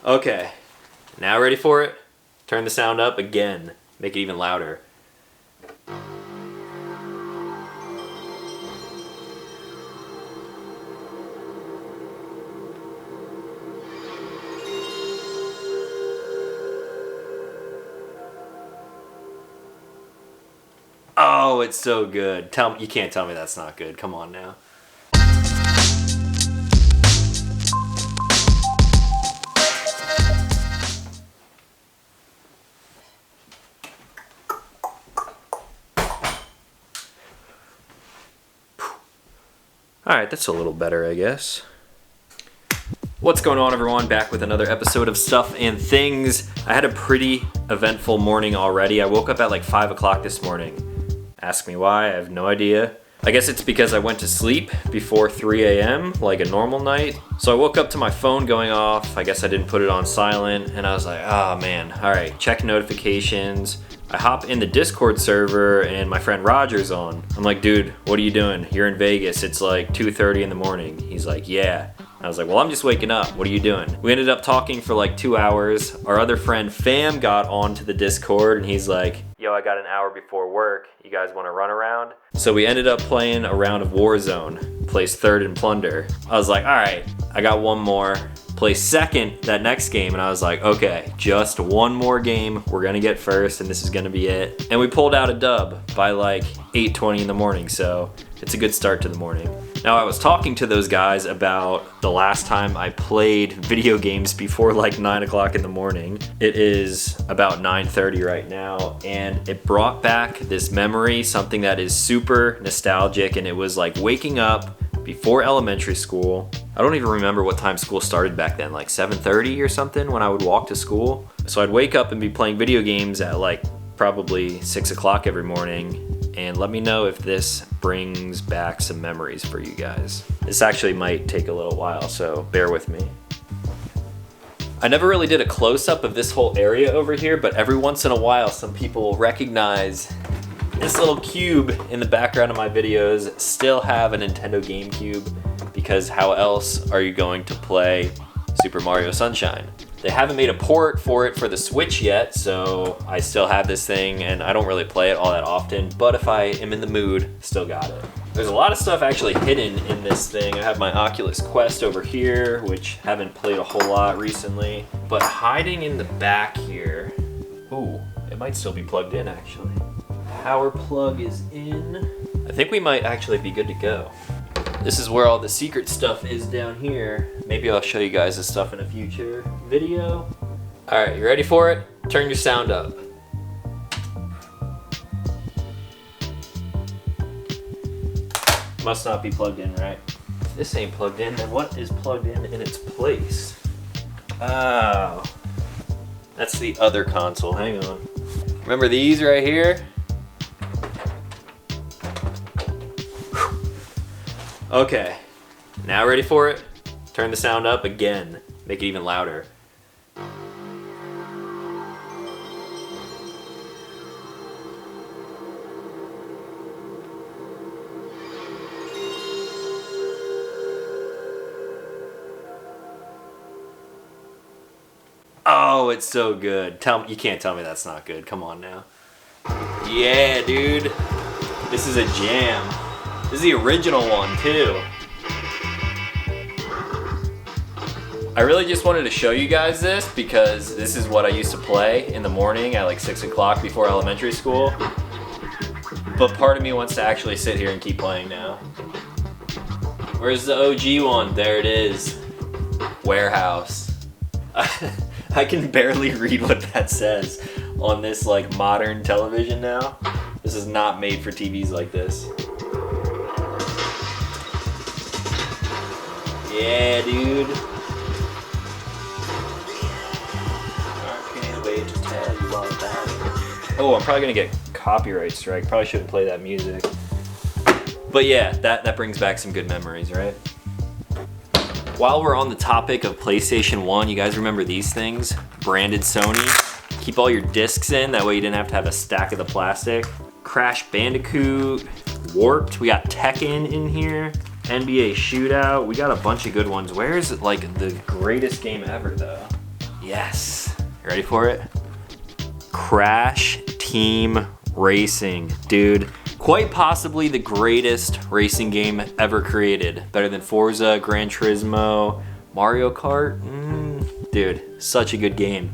Okay, now ready for it? Turn the sound up again. Make it even louder. Oh, it's so good. You can't tell me that's not good. Come on now. Alright, that's a little better, I guess. What's going on, everyone? Back with another episode of Stuff and Things. I had a pretty eventful morning already. I woke up at like 5 o'clock this morning. Ask me why, I have no idea. I guess it's because I went to sleep before 3 a.m., like a normal night. So I woke up to my phone going off. I guess I didn't put it on silent, and I was like, oh man, alright, check notifications. I hop in the Discord server and my friend Roger's on. I'm like, dude, what are you doing? You're in Vegas. It's like 2:30 in the morning. He's like, yeah. I was like, well, I'm just waking up. What are you doing? We ended up talking for like 2 hours. Our other friend Fam got onto the Discord and he's like, yo, I got an hour before work. You guys want to run around? So we ended up playing a round of Warzone. Placed third in Plunder. I was like, all right, I got one more. Placed second that next game, and I was like, okay, just one more game. We're gonna get first, and this is gonna be it. And we pulled out a dub by like 8:20 in the morning, so it's a good start to the morning. Now, I was talking to those guys about the last time I played video games before like 9 o'clock in the morning. It is about 9:30 right now, and it brought back this memory, something that is super nostalgic, and it was like waking up before elementary school. I don't even remember what time school started back then, like 7:30 or something when I would walk to school. So I'd wake up and be playing video games at like probably 6 o'clock every morning. And let me know if this brings back some memories for you guys. This actually might take a little while, so bear with me. I never really did a close-up of this whole area over here, but every once in a while some people will recognize this little cube in the background of my videos. Still have a Nintendo GameCube, because how else are you going to play Super Mario Sunshine? They haven't made a port for it for the Switch yet, so I still have this thing, and I don't really play it all that often, but if I am in the mood, still got it. There's a lot of stuff actually hidden in this thing. I have my Oculus Quest over here, which haven't played a whole lot recently, but hiding in the back here, ooh, it might still be plugged in actually. Power plug is in. I think we might actually be good to go. This is where all the secret stuff is down here. Maybe I'll show you guys this stuff in a future video. All right, you ready for it? Turn your sound up. Must not be plugged in, right? If this ain't plugged in, then what is plugged in its place? Oh, that's the other console, hang on. Remember these right here? Okay, now ready for it? Turn the sound up again. Make it even louder. Oh, it's so good. You can't tell me that's not good. Come on now. Yeah, dude. This is a jam. This is the original one, too. I really just wanted to show you guys this because this is what I used to play in the morning at like 6 o'clock before elementary school. But part of me wants to actually sit here and keep playing now. Where's the OG one? There it is. Warehouse. I can barely read what that says on this like modern television now. This is not made for TVs like this. Yeah, dude. I can't wait to tell you all about it. Oh, I'm probably gonna get copyright strike. Probably shouldn't play that music. But yeah, that brings back some good memories, right? While we're on the topic of PlayStation 1, you guys remember these things? Branded Sony. Keep all your discs in, that way you didn't have to have a stack of the plastic. Crash Bandicoot, Warped. We got Tekken in here. NBA Shootout. We got a bunch of good ones. Where's like the greatest game ever though? Yes. You ready for it? Crash Team Racing. Dude, quite possibly the greatest racing game ever created. Better than Forza, Gran Turismo, Mario Kart. Dude, such a good game.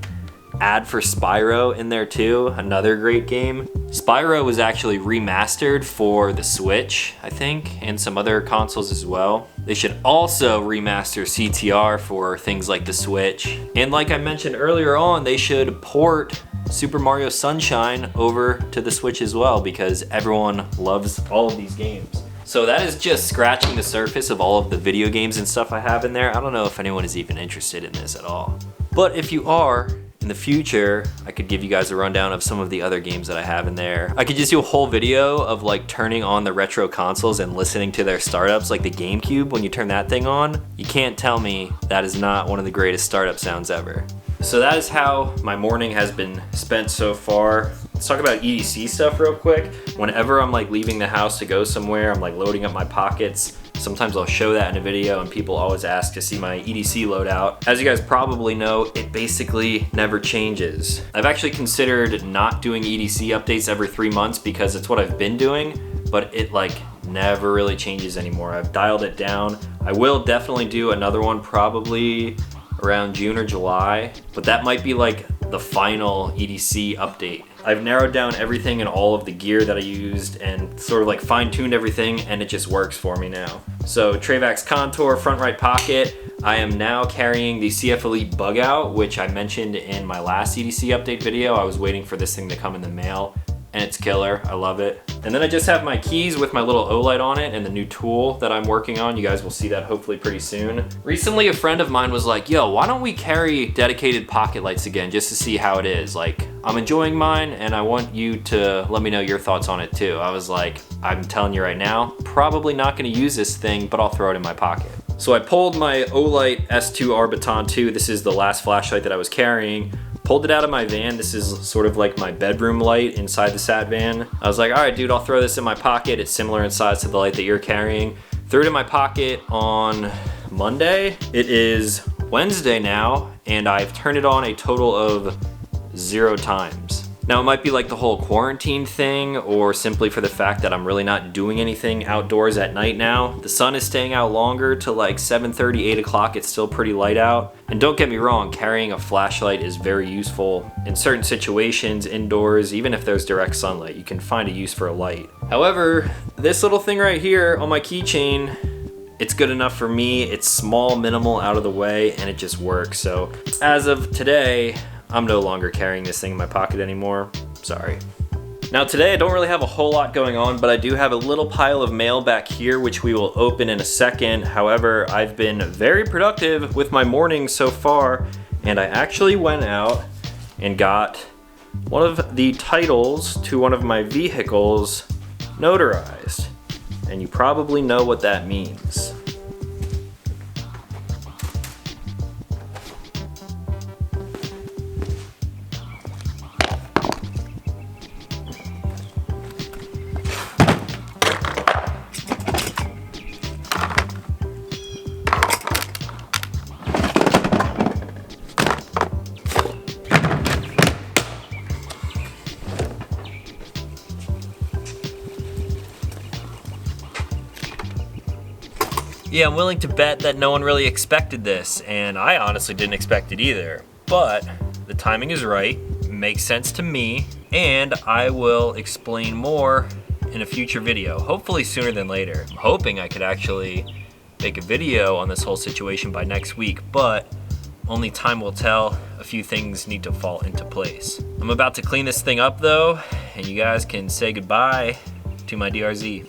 Add for Spyro in there too, another great game. Spyro was actually remastered for the Switch, I think, and some other consoles as well. They should also remaster CTR for things like the Switch. And like I mentioned earlier on, they should port Super Mario Sunshine over to the Switch as well, because everyone loves all of these games. So that is just scratching the surface of all of the video games and stuff I have in there. I don't know if anyone is even interested in this at all. But if you are, in the future, I could give you guys a rundown of some of the other games that I have in there. I could just do a whole video of like turning on the retro consoles and listening to their startups, like the GameCube. When you turn that thing on, you can't tell me that is not one of the greatest startup sounds ever. So that is how my morning has been spent so far. Let's talk about EDC stuff real quick. Whenever I'm like leaving the house to go somewhere, I'm like loading up my pockets. Sometimes I'll show that in a video and people always ask to see my EDC loadout. As you guys probably know, it basically never changes. I've actually considered not doing EDC updates every 3 months because it's what I've been doing, but it like never really changes anymore. I've dialed it down. I will definitely do another one probably around June or July, but that might be like the final EDC update. I've narrowed down everything and all of the gear that I used and sort of like fine-tuned everything, and it just works for me now. So Travax Contour front right pocket. I am now carrying the CF Elite Bug Out, which I mentioned in my last EDC update video. I was waiting for this thing to come in the mail, and it's killer. I love it. And then I just have my keys with my little Olight on it and the new tool that I'm working on. You guys will see that hopefully pretty soon. Recently, a friend of mine was like, yo, why don't we carry dedicated pocket lights again just to see how it is? Like, I'm enjoying mine and I want you to let me know your thoughts on it too. I was like, I'm telling you right now, probably not gonna use this thing, but I'll throw it in my pocket. So I pulled my Olight S2 Arbiton 2. This is the last flashlight that I was carrying. Pulled it out of my van. This is sort of like my bedroom light inside the Sat van. I was like, all right, dude, I'll throw this in my pocket. It's similar in size to the light that you're carrying. Threw it in my pocket on Monday. It is Wednesday now, and I've turned it on a total of 0 times. Now, it might be like the whole quarantine thing, or simply for the fact that I'm really not doing anything outdoors at night now. The sun is staying out longer to like 7:30, 8 o'clock. It's still pretty light out. And don't get me wrong, carrying a flashlight is very useful in certain situations, indoors, even if there's direct sunlight, you can find a use for a light. However, this little thing right here on my keychain, it's good enough for me. It's small, minimal, out of the way, and it just works. So as of today, I'm no longer carrying this thing in my pocket anymore. Sorry. Now today I don't really have a whole lot going on, but I do have a little pile of mail back here, which we will open in a second. However, I've been very productive with my morning so far, and I actually went out and got one of the titles to one of my vehicles notarized. And you probably know what that means. Yeah, I'm willing to bet that no one really expected this, and I honestly didn't expect it either. But the timing is right, makes sense to me, and I will explain more in a future video, hopefully sooner than later. I'm hoping I could actually make a video on this whole situation by next week, but only time will tell. A few things need to fall into place. I'm about to clean this thing up though, and you guys can say goodbye to my DRZ.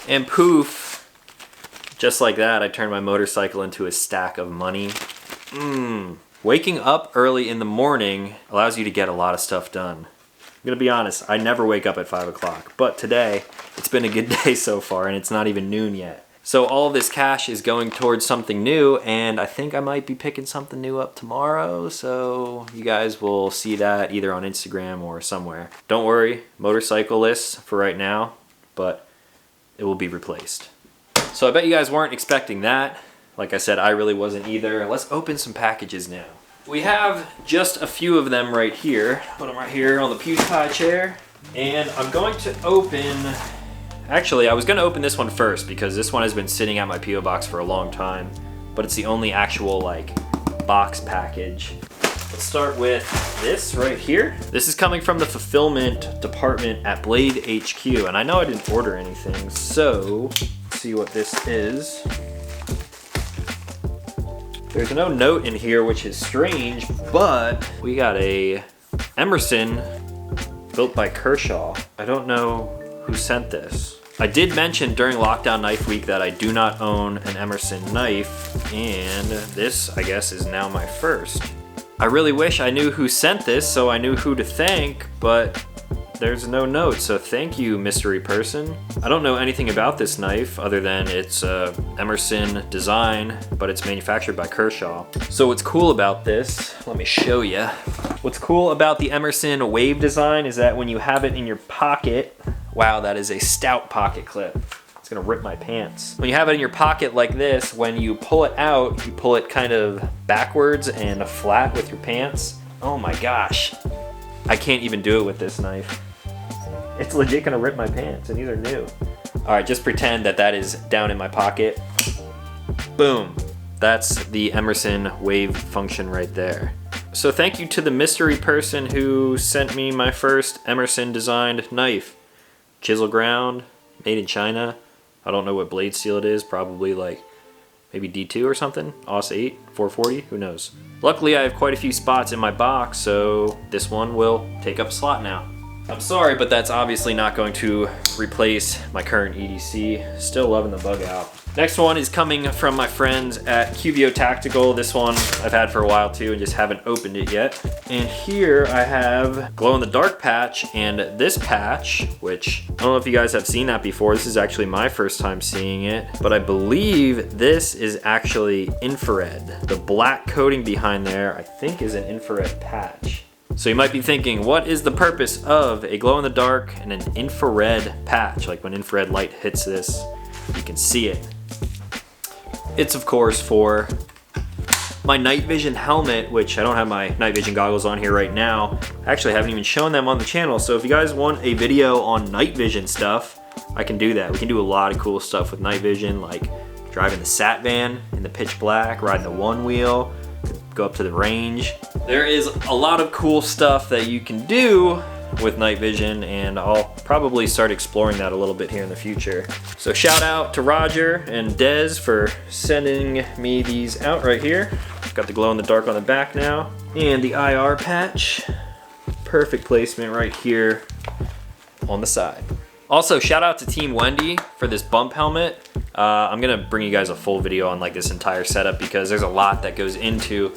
And poof, just like that, I turned my motorcycle into a stack of money. Waking up early in the morning allows you to get a lot of stuff done. I'm gonna be honest, I never wake up at 5 o'clock, but today, it's been a good day so far and it's not even noon yet. So all of this cash is going towards something new, and I think I might be picking something new up tomorrow, so you guys will see that either on Instagram or somewhere. Don't worry, motorcyclists for right now, but it will be replaced. So I bet you guys weren't expecting that. Like I said, I really wasn't either. Let's open some packages now. We have just a few of them right here. Put them right here on the PewDiePie chair. And I'm going to open... Actually, I was going to open this one first because this one has been sitting at my P.O. box for a long time. But it's the only actual, like, box package. Let's start with this right here. This is coming from the fulfillment department at Blade HQ. And I know I didn't order anything, so let's see what this is. There's no note in here, which is strange, but we got a Emerson built by Kershaw. I don't know who sent this. I did mention during Lockdown Knife Week that I do not own an Emerson knife, and this, I guess, is now my first. I really wish I knew who sent this so I knew who to thank, but there's no note, so thank you, mystery person. I don't know anything about this knife other than it's a Emerson design, but it's manufactured by Kershaw. So what's cool about this, let me show you. What's cool about the Emerson Wave design is that when you have it in your pocket, wow, that is a stout pocket clip. It's gonna rip my pants. When you have it in your pocket like this, when you pull it out, you pull it kind of backwards and flat with your pants. Oh my gosh. I can't even do it with this knife. It's legit gonna rip my pants, and these are new. All right, just pretend that that is down in my pocket. Boom. That's the Emerson Wave function right there. So thank you to the mystery person who sent me my first Emerson designed knife. Chisel ground, made in China. I don't know what blade steel it is, probably like maybe D2 or something, AUS 8, 440, who knows. Luckily I have quite a few spots in my box, so this one will take up a slot now. I'm sorry, but that's obviously not going to replace my current EDC. Still loving the bug out. Next one is coming from my friends at QVO Tactical. This one I've had for a while too and just haven't opened it yet. And here I have glow in the dark patch and this patch, which I don't know if you guys have seen that before. This is actually my first time seeing it, but I believe this is actually infrared. The black coating behind there, I think, is an infrared patch. So you might be thinking, what is the purpose of a glow in the dark and an infrared patch? Like when infrared light hits this, you can see it. It's of course for my night vision helmet, which I don't have my night vision goggles on here right now. I actually haven't even shown them on the channel. So if you guys want a video on night vision stuff, I can do that. We can do a lot of cool stuff with night vision, like driving the Sat Van in the pitch black, riding the one wheel, go up to the range. There is a lot of cool stuff that you can do with night vision, and I'll probably start exploring that a little bit here in the future. So shout out to Roger and Dez for sending me these out right here. Got the glow in the dark on the back now, and the IR patch. Perfect placement right here on the side. Also, shout out to Team Wendy for this bump helmet. I'm gonna bring you guys a full video on like this entire setup because there's a lot that goes into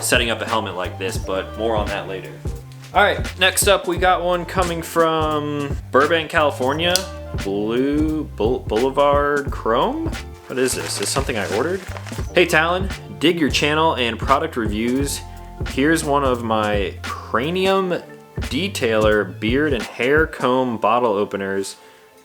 setting up a helmet like this, but more on that later. All right, next up we got one coming from Burbank, California. Boulevard Chrome? What is this? Is this something I ordered? Hey Talon, dig your channel and product reviews. Here's one of my Cranium Detailer beard and hair comb bottle openers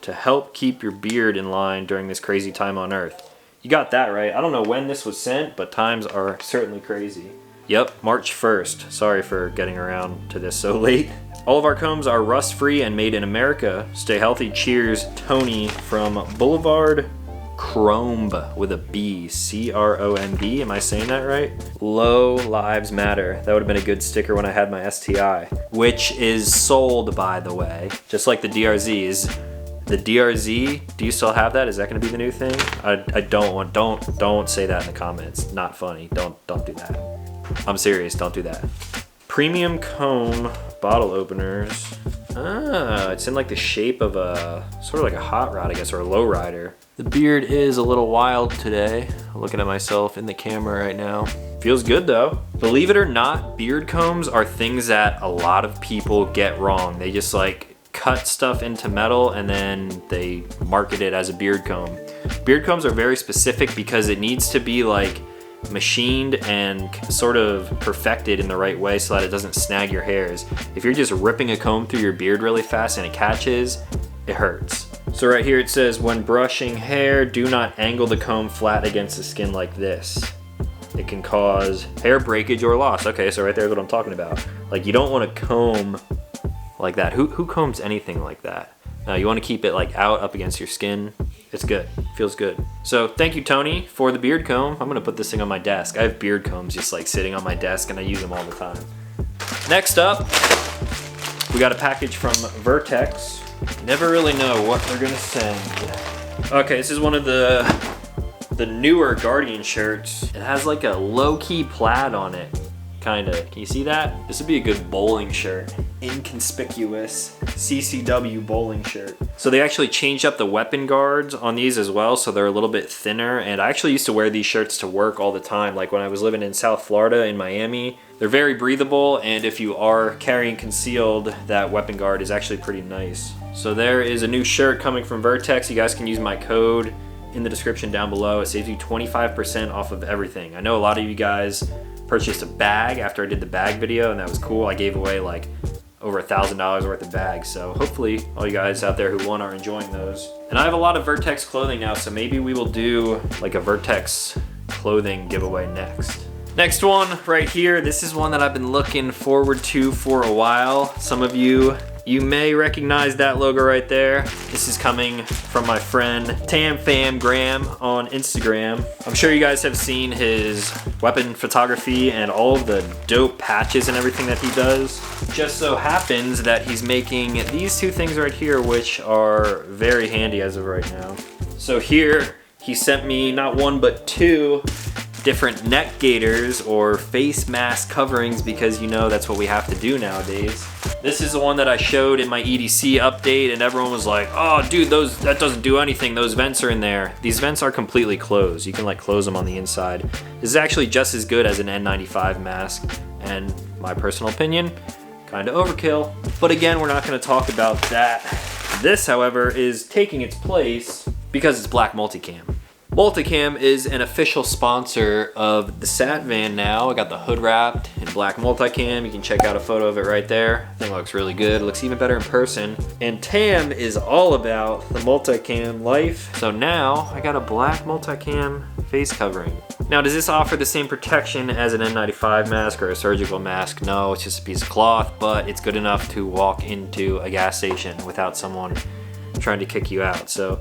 to help keep your beard in line during this crazy time on Earth. You got that right. I don't know when this was sent, but times are certainly crazy. Yep, March 1st. Sorry for getting around to this so late. All of our combs are rust-free and made in America. Stay healthy. Cheers, Tony from Boulevard Chrome with a B. C-R-O-M-B. Am I saying that right? Low Lives Matter. That would have been a good sticker when I had my STI, which is sold, by the way, just like the DRZs. The DRZ, do you still have that? Is that going to be the new thing? I don't say that in the comments. Not funny. Don't do that. I'm serious, don't do that. Premium comb bottle openers. Ah, it's in like the shape of a, sort of like a hot rod, I guess, or a low rider. The beard is a little wild today. I'm looking at myself in the camera right now. Feels good though. Believe it or not, beard combs are things that a lot of people get wrong. They just like cut stuff into metal and then they market it as a beard comb. Beard combs are very specific because it needs to be like machined and sort of perfected in the right way so that it doesn't snag your hairs. If you're just ripping a comb through your beard really fast and it catches, it hurts. So right here it says, when brushing hair, do not angle the comb flat against the skin like this. It can cause hair breakage or loss. Okay, so right there's what I'm talking about. Like, you don't want to comb like that. Who combs anything like that? No, you want to keep it like out up against your skin. It's good, feels good. So thank you, Tony, for the beard comb. I'm gonna put this thing on my desk. I have beard combs just like sitting on my desk and I use them all the time. Next up, we got a package from Vertex. Never really know what they're gonna send. Okay, this is one of the newer Guardian shirts. It has like a low-key plaid on it, kinda. Can you see that? This would be a good bowling shirt. Inconspicuous CCW bowling shirt. So they actually changed up the weapon guards on these as well, so they're a little bit thinner. And I actually used to wear these shirts to work all the time, like when I was living in South Florida in Miami. They're very breathable, and if you are carrying concealed, that weapon guard is actually pretty nice. So there is a new shirt coming from Vertex. You guys can use my code in the description down below. It saves you 25% off of everything. I know a lot of you guys purchased a bag after I did the bag video, and that was cool. I gave away like over $1,000 worth of bags, so hopefully all you guys out there who won are enjoying those. And I have a lot of Vertex clothing now, so maybe we will do like a Vertex clothing giveaway next. Next one right here, this is one that I've been looking forward to for a while. Some of you may recognize that logo right there. This is coming from my friend TamFamGram on Instagram. I'm sure you guys have seen his weapon photography and all of the dope patches and everything that he does. Just so happens that he's making these two things right here, which are very handy as of right now. So here, he sent me not one but two different neck gaiters or face mask coverings, because you know that's what we have to do nowadays. This is the one that I showed in my EDC update, and everyone was like, oh dude, that doesn't do anything, those vents are in there. These vents are completely closed. You can like close them on the inside. This is actually just as good as an N95 mask, and my personal opinion, kind of overkill. But again, we're not going to talk about that. This, however, is taking its place because it's Black Multicam. Multicam is an official sponsor of the Satvan now. I got the hood wrapped in Black Multicam. You can check out a photo of it right there. Thing looks really good. It looks even better in person. And Tam is all about the multicam life. So now I got a Black Multicam face covering. Now, does this offer the same protection as an N95 mask or a surgical mask? No, it's just a piece of cloth, but it's good enough to walk into a gas station without someone trying to kick you out. So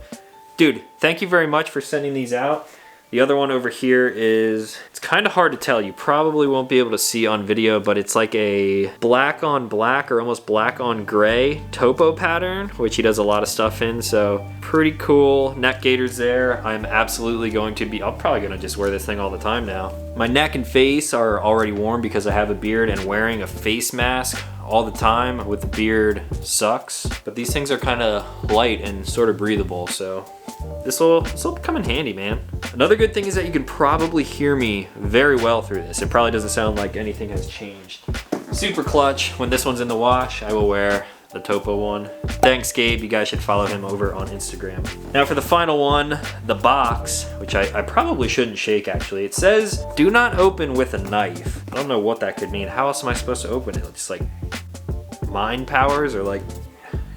dude, thank you very much for sending these out. The other one over here is, it's kind of hard to tell. You probably won't be able to see on video, but it's like a black on black or almost black on gray topo pattern, which he does a lot of stuff in. So pretty cool neck gaiters there. I'm absolutely going to be, I'm probably gonna just wear this thing all the time now. My neck and face are already warm because I have a beard, and wearing a face mask all the time with the beard sucks. But these things are kind of light and sort of breathable, so this will come in handy, man. Another good thing is that you can probably hear me very well through this. It probably doesn't sound like anything has changed. Super clutch. When this one's in the wash, I will wear the Topo one. Thanks, Gabe. You guys should follow him over on Instagram. Now for the final one, the box, which I probably shouldn't shake actually. It says, do not open with a knife. I don't know what that could mean. How else am I supposed to open it? Just like mind powers or like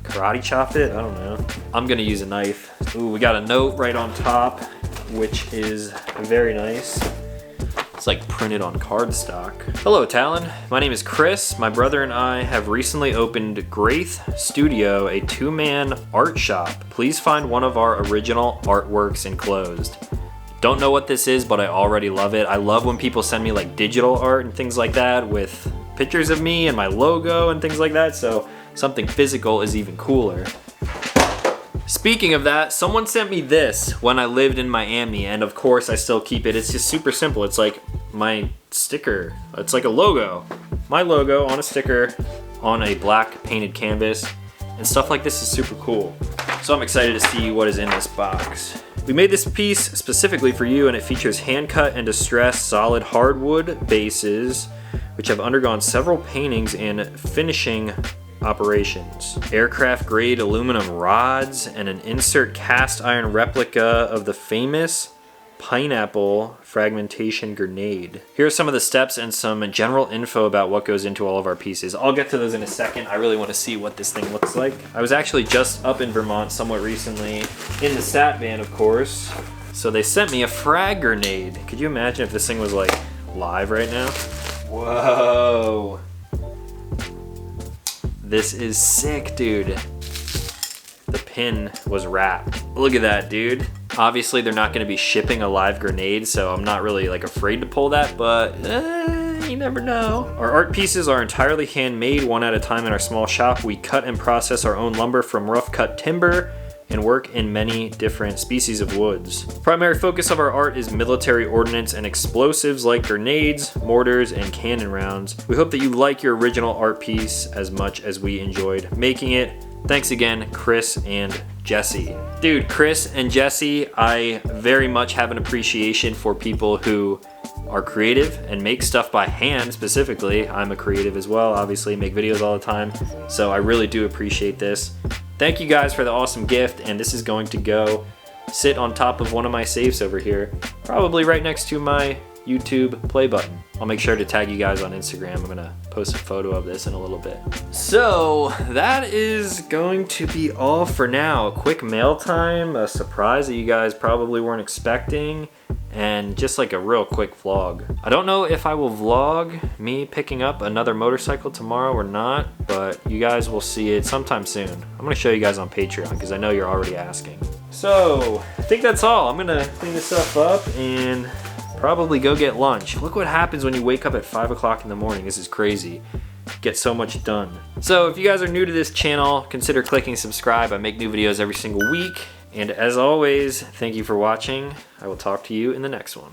karate chop it? I don't know. I'm gonna use a knife. Ooh, we got a note right on top, which is very nice. It's like printed on cardstock. Hello, Talon. My name is Chris. My brother and I have recently opened Graith Studio, a two-man art shop. Please find one of our original artworks enclosed. Don't know what this is, but I already love it. I love when people send me like digital art and things like that with pictures of me and my logo and things like that, so something physical is even cooler. Speaking of that, someone sent me this when I lived in Miami, and of course I still keep it. It's just super simple. It's like my sticker. It's like a logo. My logo on a sticker on a black painted canvas, and stuff like this is super cool. So I'm excited to see what is in this box. We made this piece specifically for you, and it features hand-cut and distressed solid hardwood bases, which have undergone several paintings and finishing operations. Aircraft grade aluminum rods and an insert cast iron replica of the famous pineapple fragmentation grenade. Here are some of the steps and some general info about what goes into all of our pieces. I'll get to those in a second. I really want to see what this thing looks like. I was actually just up in Vermont somewhat recently, in the Sat Van, of course. So they sent me a frag grenade. Could you imagine if this thing was like live right now? Whoa. This is sick, dude. The pin was wrapped. Look at that, dude. Obviously, they're not gonna be shipping a live grenade, so I'm not really like afraid to pull that, but you never know. Our art pieces are entirely handmade, one at a time in our small shop. We cut and process our own lumber from rough cut timber and work in many different species of woods. Primary focus of our art is military ordnance and explosives like grenades, mortars, and cannon rounds. We hope that you like your original art piece as much as we enjoyed making it. Thanks again, Chris and Jesse. Dude, Chris and Jesse, I very much have an appreciation for people who are creative and make stuff by hand specifically. I'm a creative as well, obviously, make videos all the time. So I really do appreciate this. Thank you guys for the awesome gift, and this is going to go sit on top of one of my safes over here, probably right next to my YouTube play button. I'll make sure to tag you guys on Instagram. I'm gonna post a photo of this in a little bit. So that is going to be all for now. A quick mail time, a surprise that you guys probably weren't expecting, and just like a real quick vlog. I don't know if I will vlog me picking up another motorcycle tomorrow or not, but you guys will see it sometime soon. I'm gonna show you guys on Patreon because I know you're already asking. So I think that's all. I'm gonna clean this stuff up and probably go get lunch. Look what happens when you wake up at 5 o'clock in the morning. This is crazy. Get so much done. So if you guys are new to this channel, consider clicking subscribe. I make new videos every single week. And as always, thank you for watching. I will talk to you in the next one.